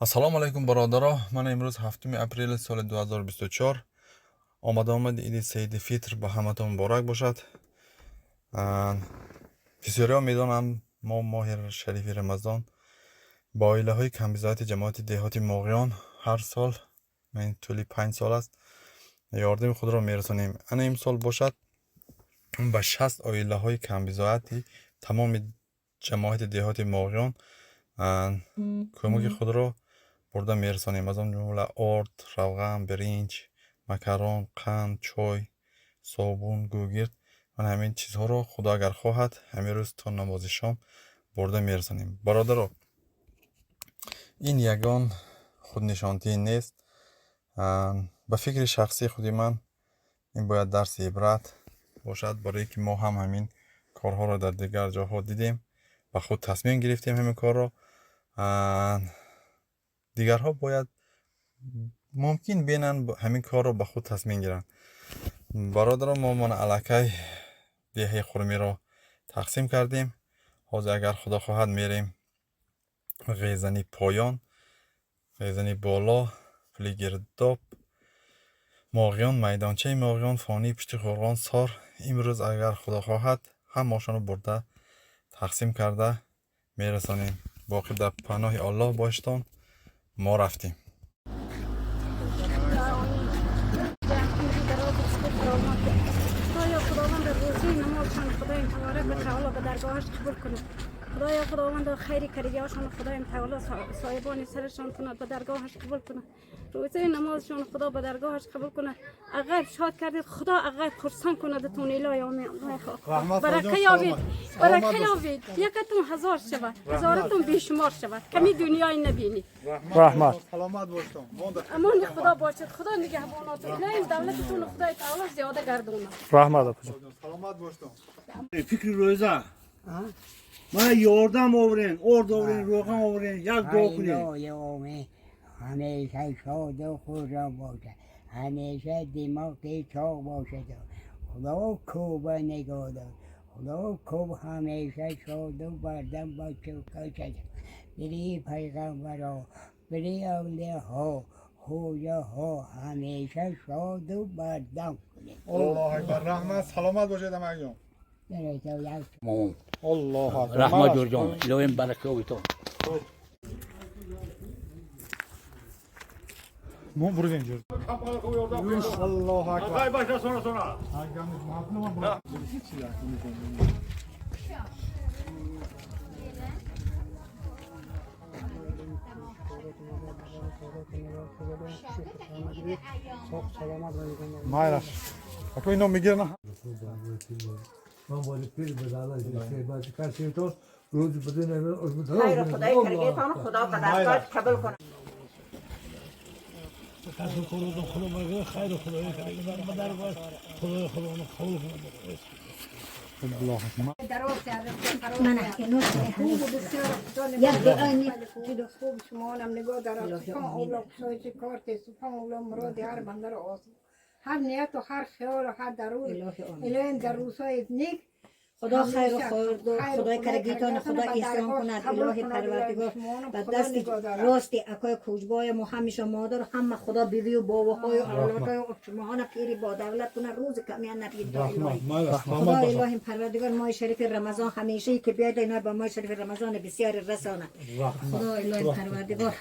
ассалому алайкум бародаро. Ман имрӯз 7 апрели соли 2024 омадомади иди саиди фитр ба ҳаматон муборак бошад. бисёриҳо медонанд мо моҳи шарифи рамазон ба оилаҳои камбизоати ҷамоати деҳоти моғиён ҳар сол тӯли 5 сол аст ёрдами худро мерасонем. ана имсол бошад ба 60 оилаҳои камбизоати тамоми ҷамоати деҳоти моғиён кӯмаки худро бурда мерасонем. аз он ҷумла орд, равған, биринҷ, макарон, қанд, чой, собун, гӯгирд ва ҳамин чизҳоро худо агар хоҳад ҳамин рӯз то намози шом бурда мерасонем. бародаро, ин ягон худнишонтӣ нест. ба фикри шахсии худи ман ин бояд дарси ибрат бошад, барое ки мо ҳам ҳамин корҳоро дар дигар ҷоҳо дидем, ба худ тасмим гирифтем ҳамин корро. дигарҳо бояд мумкин бинанд ҳамин корро ба худ тасмим гиранд. бародаро, мо мона аллакай деҳаи хурмиро тақсим кардем. ҳозир агар худо хоҳад мерем ғезани поён, ғезани боло, пули гирдоб, моғиён, майдончаи моғиён, фони пишти қурғон, сор. имрӯз агар худо хоҳад ҳамошонро бурда тақсим карда мерасонем. боқӣ дар паноҳи Аллоҳ боштон. ما رفتیم. خدایا خداوند خیری کریاشون خدای تعالی صاحبان سرشان کنه، به درگاهش قبول کنه. روزه نمازشون خدا به درگاهش قبول کنه. اگر شاد کردید خدا اگر خرسان کنه دتون الهی آمین. برکه یابید، برکه یابید. یکتون هزار شود، هزارتون بیشمار شود. کمی دنیای نبینید. رحمت. سلامت باشتم. امان خدا باشد. خدا نگهبانات. الهی دولتتون خدای تعالی زیاده گردونه. رحمت. سلامت باشتم. فکر روزه من یاردم آورین، ارد آورین، روغن آورین، یک دعا کنین. همیشه شاد و خورم باشه، همیشه دماغی چاق باشه. خدا کوب نگاه دار، خدا کوب همیشه شاد و بردم باشه و کشه. بری پیغمبرها، بری اولیاء ها، خویا ها، همیشه شاد و بردم کنید. الله اکبر. رحمت. سلامت باشید همگیون. الله اکبر. رحمت جور جان الهیم برکه و تو مو برو اینجا. الله اکبر. Ay başla sonra. مایراش. اکو اینو میگیره نه. خیر خدای کرگیتان خدا به درگاهش قبول کنه. خوب شما هم نگاه دارد. سبحان الله شایسته کارت، سبحان الله مراد هر بنده را آسان. هر نیت و هر خیال و هر درون الهی در روزهای نیک خدا خیر و خدای کرگیتان خدا احسان کند. الهی پروردگار و دست راستی اکای کوچبای ما همیشه مادر همه خدا بیوی و باباهای و اولادهای شماهان پیری با دولت کنه، روز کمیان نبید. خدا الهی پروردگار ماه شریف رمضان همیشه که بیاید اینا با ماه شریف رمضان بسیار رساند. خدا الهی پروردگار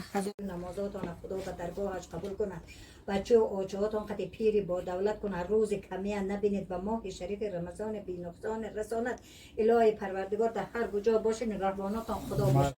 نمازاتان خدا به درگاهش قبول کند. بچه و آجهاتان قد پیری با دولت کنه، روز کمیان نبینید به ماه شریف رمضان بی نقصان رساند. الهی پروردگار در هر کجا باشه نگهباناتان خدا باشه.